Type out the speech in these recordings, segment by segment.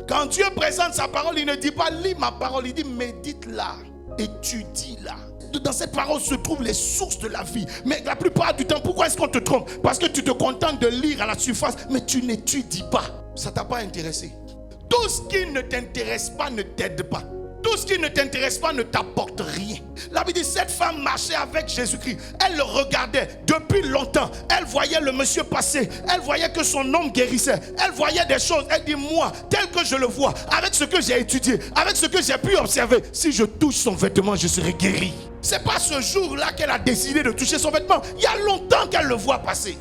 Quand Dieu présente sa parole, il ne dit pas lis ma parole, il dit médite-la, étudie-la. Dans cette parole se trouvent les sources de la vie. Mais la plupart du temps, pourquoi est-ce qu'on te trompe? Parce que tu te contentes de lire à la surface, mais tu n'étudies pas. Ça ne t'a pas intéressé. Tout ce qui ne t'intéresse pas ne t'aide pas. Tout ce qui ne t'intéresse pas ne t'apporte rien. La Bible dit, cette femme marchait avec Jésus-Christ. Elle le regardait depuis longtemps. Elle voyait le monsieur passer. Elle voyait que son homme guérissait. Elle voyait des choses. Elle dit, moi, tel que je le vois, avec ce que j'ai étudié, avec ce que j'ai pu observer, si je touche son vêtement, je serai guéri. C'est pas ce jour-là qu'elle a décidé de toucher son vêtement. Il y a longtemps qu'elle le voit passer.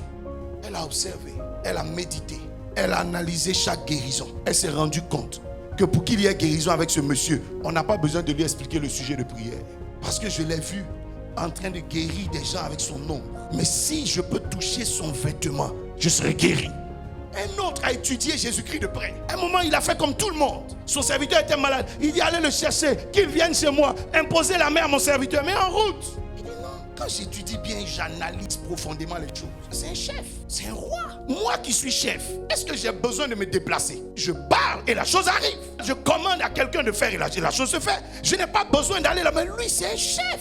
Elle a observé, elle a médité, elle a analysé chaque guérison. Elle s'est rendue compte que pour qu'il y ait guérison avec ce monsieur, on n'a pas besoin de lui expliquer le sujet de prière. Parce que je l'ai vu en train de guérir des gens avec son nom. Mais si je peux toucher son vêtement, je serai guéri. Un autre a étudié Jésus-Christ de près. À un moment, il a fait comme tout le monde. Son serviteur était malade. Il dit, allez le chercher, qu'il vienne chez moi, imposer la main à mon serviteur, mais en route. Il dit, non, quand j'étudie bien, j'analyse profondément les choses. C'est un chef, c'est un roi. Moi qui suis chef, est-ce que j'ai besoin de me déplacer? Je parle et la chose arrive. Je commande à quelqu'un de faire et la chose se fait. Je n'ai pas besoin d'aller là, mais lui, c'est un chef.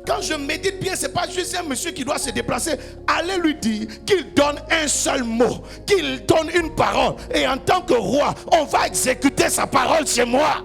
Quand je médite bien, ce n'est pas juste un monsieur qui doit se déplacer. Allez lui dire qu'il donne un seul mot, qu'il donne une parole. Et en tant que roi, on va exécuter sa parole chez moi.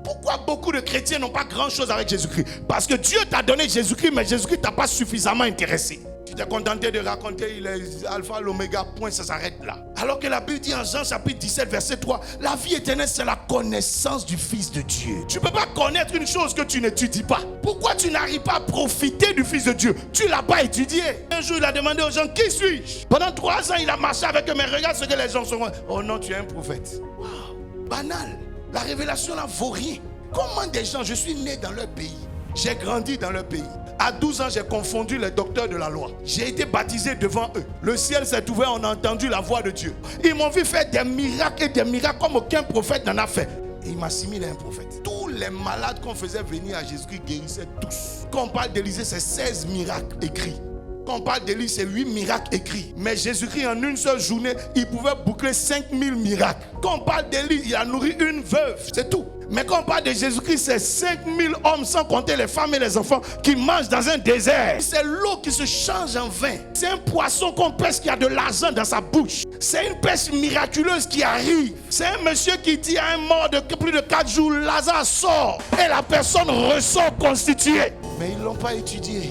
Pourquoi beaucoup de chrétiens n'ont pas grand-chose avec Jésus-Christ? Parce que Dieu t'a donné Jésus-Christ, mais Jésus-Christ ne t'a pas suffisamment intéressé. Tu t'es contenté de raconter les alpha, l'oméga, point, ça s'arrête là. Alors que la Bible dit en Jean chapitre 17, verset 3, la vie éternelle, c'est la connaissance du Fils de Dieu. Tu ne peux pas connaître une chose que tu n'étudies pas. Pourquoi tu n'arrives pas à profiter du Fils de Dieu? Tu ne l'as pas étudié. Un jour, il a demandé aux gens, qui suis-je? Pendant 3 ans, il a marché avec eux, mais regarde ce que les gens sont. Oh non, tu es un prophète. Wow, banal. La révélation là vaut rien. Comment des gens, je suis né dans leur pays, j'ai grandi dans leur pays. À 12 ans, j'ai confondu les docteurs de la loi. J'ai été baptisé devant eux. Le ciel s'est ouvert, on a entendu la voix de Dieu. Ils m'ont vu faire des miracles et des miracles comme aucun prophète n'en a fait. Et ils m'assimilent à un prophète. Tous les malades qu'on faisait venir à Jésus-Christ guérissaient tous. Quand on parle d'Élisée, c'est 16 miracles écrits. Quand on parle d'Élie, c'est 8 miracles écrits. Mais Jésus-Christ, en une seule journée, il pouvait boucler 5000 miracles. Quand on parle d'Élie, il a nourri une veuve. C'est tout. Mais quand on parle de Jésus-Christ, c'est 5000 hommes, sans compter les femmes et les enfants, qui mangent dans un désert. C'est l'eau qui se change en vin. C'est un poisson qu'on pêche qui a de l'argent dans sa bouche. C'est une pêche miraculeuse qui arrive. C'est un monsieur qui dit à un mort de plus de 4 jours, Lazare sort. Et la personne ressort constituée. Mais ils ne l'ont pas étudié.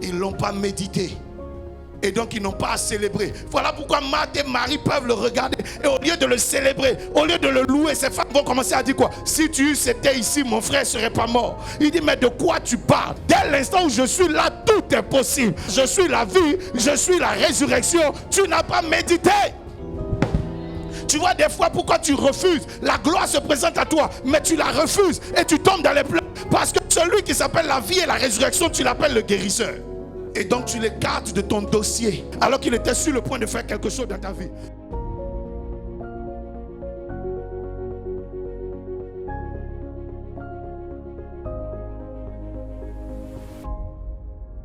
Ils ne l'ont pas médité. Et donc ils n'ont pas à célébrer. Voilà pourquoi Marthe et Marie peuvent le regarder. Et au lieu de le célébrer, au lieu de le louer, ces femmes vont commencer à dire quoi? Si tu étais ici, mon frère ne serait pas mort. Il dit, mais de quoi tu parles? Dès l'instant où je suis là, tout est possible. Je suis la vie, je suis la résurrection. Tu n'as pas médité. Tu vois des fois pourquoi tu refuses. La gloire se présente à toi, mais tu la refuses et tu tombes dans les pleurs. Parce que celui qui s'appelle la vie et la résurrection, tu l'appelles le guérisseur. Et donc tu l'écartes de ton dossier alors qu'il était sur le point de faire quelque chose dans ta vie.